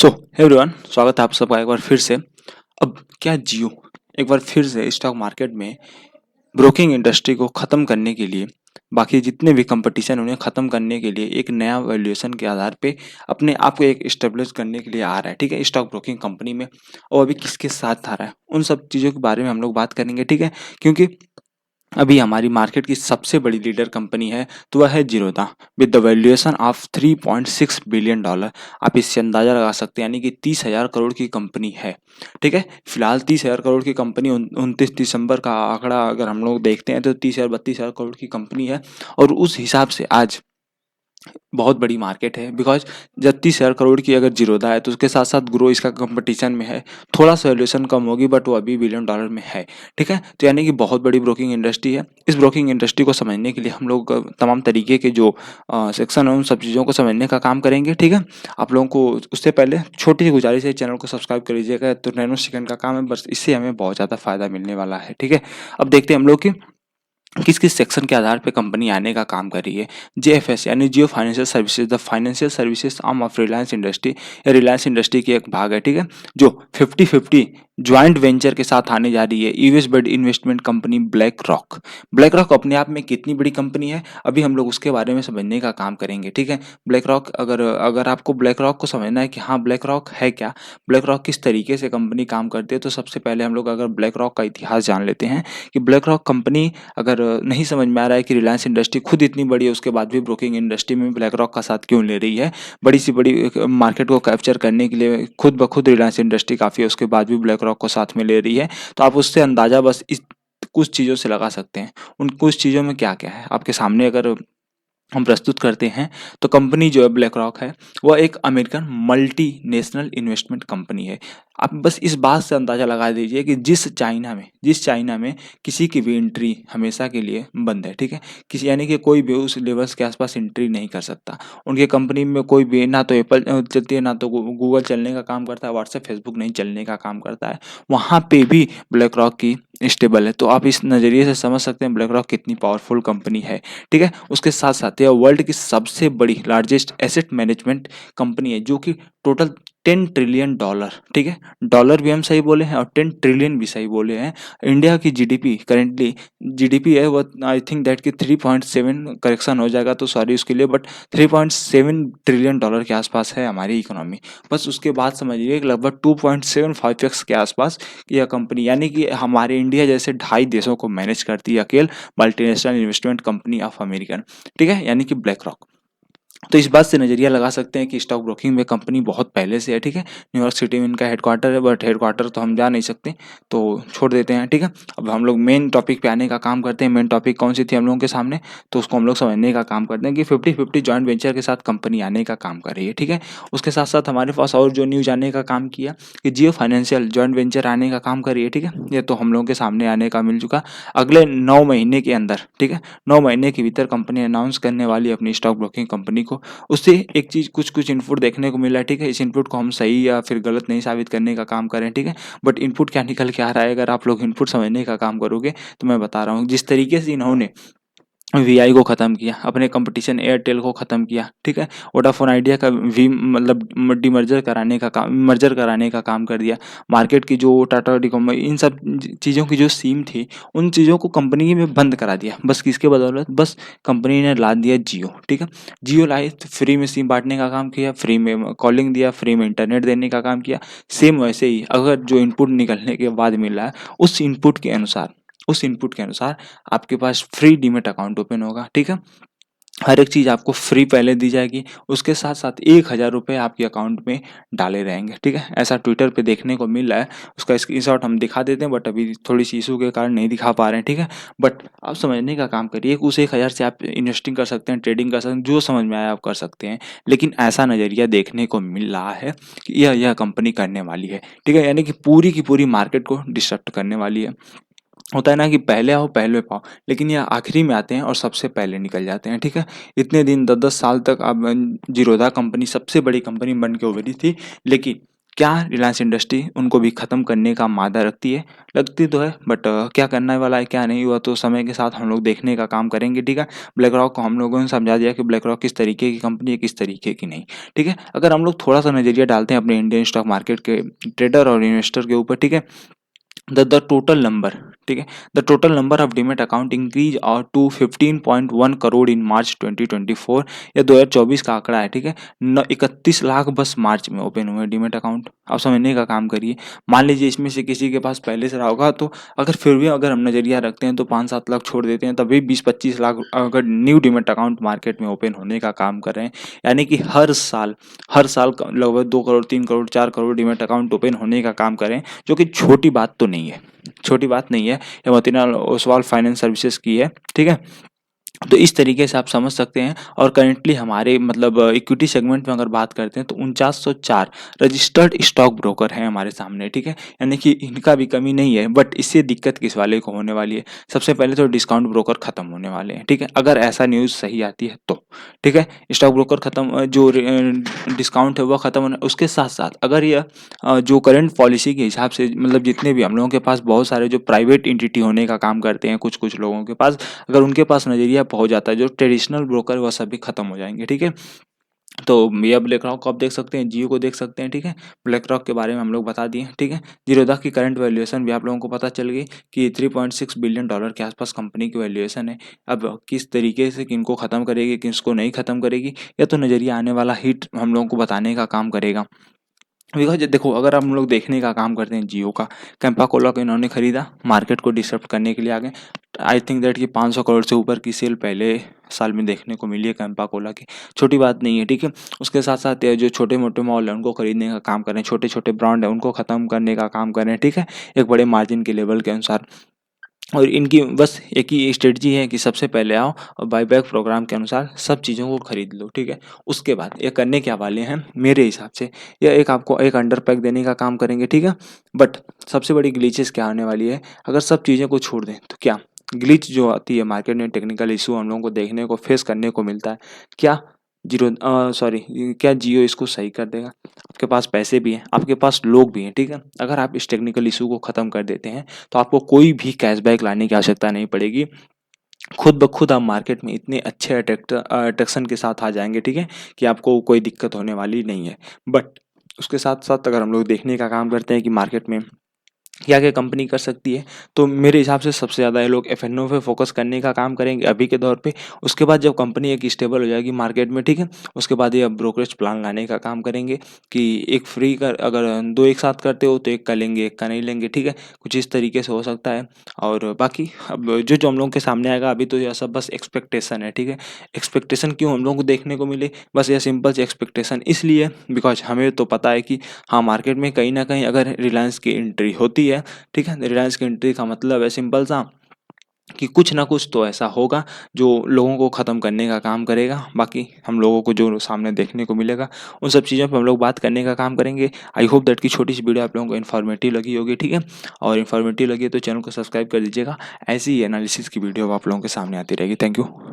So everyone, स्वागत है आप सबका एक बार फिर से। अब क्या जियो एक बार फिर से स्टॉक मार्केट में ब्रोकिंग इंडस्ट्री को ख़त्म करने के लिए, बाकी जितने भी कंपटीशन उन्हें ख़त्म करने के लिए एक नया वैल्यूएशन के आधार पे अपने आप को एक इस्टेब्लिश करने के लिए आ रहा है, ठीक है, स्टॉक ब्रोकिंग कंपनी में। और अभी किसके साथ आ रहा है उन सब चीज़ों के बारे में हम लोग बात करेंगे, ठीक है। क्योंकि अभी हमारी मार्केट की सबसे बड़ी लीडर कंपनी है तो वह है Zerodha with the valuation of 3.6 billion dollar. आप इससे अंदाजा लगा सकते हैं, यानी कि 30,000 करोड़ की कंपनी है, ठीक है। फिलहाल 30,000 करोड़ की कंपनी 29 दिसंबर का आंकड़ा अगर हम लोग देखते हैं तो 30,000 32,000 करोड़ की कंपनी है। और उस हिसाब से आज बहुत बड़ी मार्केट है, बिकॉज जब 30,000 करोड़ की अगर जीरोधा है तो उसके साथ साथ ग्रो इसका कंपटीशन में है। थोड़ा सा वैल्यूएशन कम होगी बट वो अभी बिलियन डॉलर में है, ठीक है। तो यानी कि बहुत बड़ी ब्रोकिंग इंडस्ट्री है। इस ब्रोकिंग इंडस्ट्री को समझने के लिए हम लोग तमाम तरीके के जो सेक्शन है उन सब चीज़ों को समझने का काम करेंगे, ठीक है। आप लोगों को उससे पहले छोटी सी गुजारिश है, चैनल को सब्सक्राइब कर लीजिएगा। तो नैनो सेकंड का काम है, बस इससे हमें बहुत ज़्यादा फायदा मिलने वाला है, ठीक है। अब देखते हैं हम लोग कि किस किस सेक्शन के आधार पे कंपनी आने का काम कर रही है। जेएफएस यानी Jio financial services, the financial services arm of Reliance industry, या रिलायंस इंडस्ट्री की एक भाग है, ठीक है, जो 50-50 ज्वाइंट वेंचर के साथ आने जा रही है। US based investment company black rock. Black rock अपने आप में कितनी बड़ी कंपनी है, अभी हम लोग उसके बारे में समझने का काम करेंगे, ठीक है। ब्लैक रॉक, अगर अगर आपको ब्लैक रॉक को समझना है कि हाँ ब्लैक रॉक है क्या, ब्लैक रॉक किस तरीके से कंपनी काम करती है, तो सबसे पहले हम लोग अगर ब्लैक रॉक का इतिहास जान लेते हैं कि ब्लैक रॉक कंपनी, अगर नहीं समझ में आ रहा है कि रिलायंस इंडस्ट्री खुद इतनी बड़ी है उसके बाद भी ब्रोकिंग इंडस्ट्री में ब्लैक रॉक का साथ क्यों ले रही है, बड़ी सी बड़ी मार्केट को कैप्चर करने के लिए खुद ब खुद रिलायंस इंडस्ट्री काफ़ी है, उसके बाद भी ब्लैक रॉक को साथ में ले रही है। तो आप उससे अंदाज़ा बस इस कुछ चीज़ों से लगा सकते हैं। उन कुछ चीज़ों में क्या क्या है आपके सामने अगर हम प्रस्तुत करते हैं, तो कंपनी जो है ब्लैक रॉक है, वह एक अमेरिकन मल्टीनेशनल इन्वेस्टमेंट कंपनी है। आप बस इस बात से अंदाज़ा लगा दीजिए कि जिस चाइना में किसी की भी एंट्री हमेशा के लिए बंद है, ठीक है। किसी यानी कि कोई भी उस लेवल्स के आसपास एंट्री नहीं कर सकता। उनके कंपनी में कोई भी, ना तो एप्पल चलती है, ना तो गूगल चलने का काम करता है, व्हाट्सएप फेसबुक नहीं चलने का काम करता है। वहाँ पे भी ब्लैक रॉक की स्टेबल है। तो आप इस नज़रिए से समझ सकते हैं ब्लैक रॉक कितनी पावरफुल कंपनी है, ठीक है। उसके साथ साथ यह वर्ल्ड की सबसे बड़ी लार्जेस्ट एसेट मैनेजमेंट कंपनी है, जो कि टोटल 10 ट्रिलियन डॉलर, ठीक है, डॉलर भी हम सही बोले हैं और 10 ट्रिलियन भी सही बोले हैं। इंडिया की जीडीपी करेंटली, जीडीपी है वो आई थिंक दैट कि 3.7, करेक्शन हो जाएगा तो सॉरी उसके लिए, बट 3.7 ट्रिलियन डॉलर के आसपास है हमारी इकोनॉमी। बस उसके बाद समझिए कि लगभग 2.75x के आसपास यह कंपनी, यानी कि हमारे इंडिया जैसे 2.5 देशों को मैनेज करती है अकेले multinational investment company of American, ठीक है, यानी कि ब्लैक रॉक। तो इस बात से नज़रिया लगा सकते हैं कि स्टॉक ब्रोकिंग में कंपनी बहुत पहले से है, ठीक है। न्यूयॉर्क सिटी में इनका हेडक्वार्टर है, बट हेडक्वार्टर तो हम जा नहीं सकते, तो छोड़ देते हैं, ठीक है। अब हम लोग मेन टॉपिक पे आने का काम करते हैं। मेन टॉपिक कौन सी थी हम लोगों के सामने, तो उसको हम लोग समझने का काम करते हैं कि 50-50 जॉइंट वेंचर के साथ कंपनी आने का काम कर रही है, ठीक है। उसके साथ साथ हमारे पास और जो न्यूज आने का काम किया कि जियो फाइनेंशियल जॉइंट वेंचर आने का काम कर रही है, ठीक है। ये तो हम लोगों के सामने आने का मिल चुका अगले 9 महीने के अंदर, ठीक है। 9 महीने के भीतर कंपनी अनाउंस करने वाली है अपनी स्टॉक ब्रोकिंग कंपनी को। उससे एक चीज़, कुछ इनपुट देखने को मिला है, ठीक है। इस इनपुट को हम सही या फिर गलत नहीं साबित करने का काम करें, ठीक है। बट इनपुट क्या निकल के आ रहा है, अगर आप लोग इनपुट समझने का काम करोगे तो मैं बता रहा हूँ जिस तरीके से इन्होंने वीआई को ख़त्म किया, अपने कंपटीशन एयरटेल को ख़त्म किया, ठीक है। वोडाफोन आइडिया का वी मतलब मर्जर कराने का काम कर दिया। मार्केट की जो टाटा टेलीकॉम, इन सब चीज़ों की जो सिम थी उन चीज़ों को कंपनी में बंद करा दिया। बस किसके बदौलत, बस कंपनी ने ला दिया जियो, ठीक है। जियो लाई तो फ्री में सिम बांटने का काम किया, फ्री में कॉलिंग दिया, फ्री में इंटरनेट देने का काम किया। सेम वैसे ही अगर जो इनपुट निकलने के बाद मिला है उस इनपुट के अनुसार आपके पास फ्री डीमैट अकाउंट ओपन होगा, ठीक है। हर एक चीज़ आपको फ्री पहले दी जाएगी, उसके साथ साथ 1,000 रुपये आपके अकाउंट में डाले रहेंगे, ठीक है। ऐसा ट्विटर पे देखने को मिल रहा है। उसका स्क्रीनशॉट हम दिखा देते हैं, बट अभी थोड़ी सी इशू के कारण नहीं दिखा पा रहे हैं, ठीक है। बट आप समझने का काम करिए, उस 1,000 से आप इन्वेस्टिंग कर सकते हैं, ट्रेडिंग कर सकते हैं, जो समझ में आया आप कर सकते हैं। लेकिन ऐसा नज़रिया देखने को मिल रहा है कि यह कंपनी करने वाली है, ठीक है, यानी कि पूरी की पूरी मार्केट को डिस्टर्ब करने वाली है। होता है ना कि पहले आओ पहले पाओ, लेकिन ये आखिरी में आते हैं और सबसे पहले निकल जाते हैं, ठीक है। इतने दिन 10-10 साल तक अब जीरोधा कंपनी सबसे बड़ी कंपनी बन के उभरी थी, लेकिन क्या रिलायंस इंडस्ट्री उनको भी ख़त्म करने का मादा रखती है? लगती तो है, बट क्या करने वाला है क्या नहीं हुआ तो समय के साथ हम लोग देखने का काम करेंगे, ठीक है। ब्लैक रॉक को हम लोगों ने समझा दिया कि ब्लैक रॉक किस तरीके की कंपनी है, किस तरीके की नहीं, ठीक है। अगर हम लोग थोड़ा सा नज़रिया डालते हैं अपने इंडियन स्टॉक मार्केट के ट्रेडर और इन्वेस्टर के ऊपर, ठीक है। द टोटल नंबर, ठीक है, the total number of demat account increase और टू 15.1 करोड़ इन मार्च 2024। यह 2024 का आंकड़ा है, ठीक है। 31 लाख बस मार्च में ओपन हुए डीमेट अकाउंट। आप समझने का काम करिए, मान लीजिए इसमें से किसी के पास पहले से रहा होगा, तो अगर फिर भी अगर हम नज़रिया रखते हैं तो 5-7 लाख छोड़ देते हैं, तभी 20-25 लाख अगर न्यू डीमेट अकाउंट मार्केट में ओपन होने का काम कर रहे हैं। यानी कि हर साल लगभग 2 crore, 3 crore, 4 crore demat account open होने का काम करें, जो कि छोटी बात तो नहीं है, छोटी बात नहीं है। ये मोतीलाल ओसवाल फाइनेंस सर्विसेज की है, ठीक है। तो इस तरीके से आप समझ सकते हैं। और करेंटली हमारे मतलब इक्विटी सेगमेंट में अगर बात करते हैं तो 4904 रजिस्टर्ड स्टॉक ब्रोकर हैं हमारे सामने, ठीक है। यानी कि इनका भी कमी नहीं है, बट इससे दिक्कत किस वाले को होने वाली है? सबसे पहले तो डिस्काउंट ब्रोकर खत्म होने वाले हैं, ठीक है, अगर ऐसा न्यूज़ सही आती है तो, ठीक है। स्टॉक ब्रोकर खत्म, जो डिस्काउंट है वह खत्म होना, उसके साथ साथ अगर यह जो करंट पॉलिसी के हिसाब से मतलब जितने भी हम लोगों के पास बहुत सारे जो प्राइवेट एंटिटी होने का काम करते हैं, कुछ कुछ लोगों के पास अगर उनके पास नज़रिया पहुंच जाता है, जो ट्रेडिशनल ब्रोकर वह सभी खत्म हो जाएंगे, ठीक है। तो ये ब्लैक रॉक को आप देख सकते हैं, जियो को देख सकते हैं, ठीक है। ब्लैक रॉक के बारे में हम लोग बता दिए, ठीक है। जीरोधा की करंट वैल्यूएशन भी आप लोगों को पता चल गई कि $3.6 बिलियन के आसपास कंपनी की वैल्यूएशन है। अब किस तरीके से किनको ख़त्म करेगी, किसको नहीं ख़त्म करेगी, यह तो नज़रिया आने वाला हिट हम लोगों को बताने का काम करेगा। बिकॉज देखो, अगर हम लोग देखने का काम करते हैं जियो का, कैंपा कोला को इन्होंने खरीदा मार्केट को डिसरप्ट करने के लिए आगे। आई थिंक दैट कि 500 करोड़ से ऊपर की सेल पहले साल में देखने को मिली है कैंपा कोला की, छोटी बात नहीं है, ठीक है। उसके साथ साथ ये जो छोटे मोटे मॉल है उनको खरीदने का काम करें, छोटे छोटे ब्रांड है उनको ख़त्म करने का काम करें, ठीक है, एक बड़े मार्जिन के लेवल के अनुसार। और इनकी बस एक ही स्ट्रेटजी है कि सबसे पहले आओ और बाईबैक प्रोग्राम के अनुसार सब चीज़ों को खरीद लो, ठीक है। उसके बाद ये करने क्या वाले हैं मेरे हिसाब से, ये एक आपको एक अंडर पैक देने का काम करेंगे, ठीक है। बट सबसे बड़ी ग्लिचेस क्या आने वाली है, अगर सब चीज़ें को छोड़ दें तो क्या ग्लिच जो आती है मार्केट में, टेक्निकल इशू हम लोगों को देखने को फेस करने को मिलता है, क्या क्या जियो इसको सही कर देगा? आपके पास पैसे भी हैं, आपके पास लोग भी हैं, ठीक है। अगर आप इस टेक्निकल इशू को ख़त्म कर देते हैं तो आपको कोई भी कैशबैक लाने की आवश्यकता नहीं पड़ेगी। खुद ब खुद आप मार्केट में इतने अच्छे अट्रैक्शन के साथ आ जाएंगे, ठीक है, कि आपको कोई दिक्कत होने वाली नहीं है। बट उसके साथ साथ अगर हम लोग देखने का काम करते हैं कि मार्केट में क्या क्या कंपनी कर सकती है, तो मेरे हिसाब से सबसे ज़्यादा ये लोग एफ&ओ पे फोकस करने का काम करेंगे अभी के दौर पे। उसके बाद जब कंपनी एक स्टेबल हो जाएगी मार्केट में, ठीक है, उसके बाद ये ब्रोकरेज प्लान लाने का काम करेंगे कि एक फ्री का अगर दो एक साथ करते हो तो एक का लेंगे, एक का नहीं लेंगे, ठीक है, कुछ इस तरीके से हो सकता है। और बाकी अब जो जो हम लोगों के सामने आएगा, अभी तो यह सब बस एक्सपेक्टेशन है, ठीक है। एक्सपेक्टेशन क्यों हम लोगों को देखने को मिले, बस यह सिंपल सी एक्सपेक्टेशन इसलिए बिकॉज हमें तो पता है कि हाँ, मार्केट में कहीं ना कहीं अगर रिलायंस की एंट्री होती है, ठीक है, रिलायंस की एंट्री का मतलब है सिंपल सा कि कुछ ना कुछ तो ऐसा होगा जो लोगों को ख़त्म करने का काम करेगा। बाकी हम लोगों को जो सामने देखने को मिलेगा उन सब चीज़ों पे हम लोग बात करने का काम करेंगे। आई होप दैट कि छोटी सी वीडियो आप लोगों को इन्फॉर्मेटिव लगी होगी, ठीक है। और इन्फॉर्मेटिव लगी तो चैनल को सब्सक्राइब कर दीजिएगा, ऐसी ही एनालिसिस की वीडियो आप लोगों के सामने आती रहेगी। Thank you.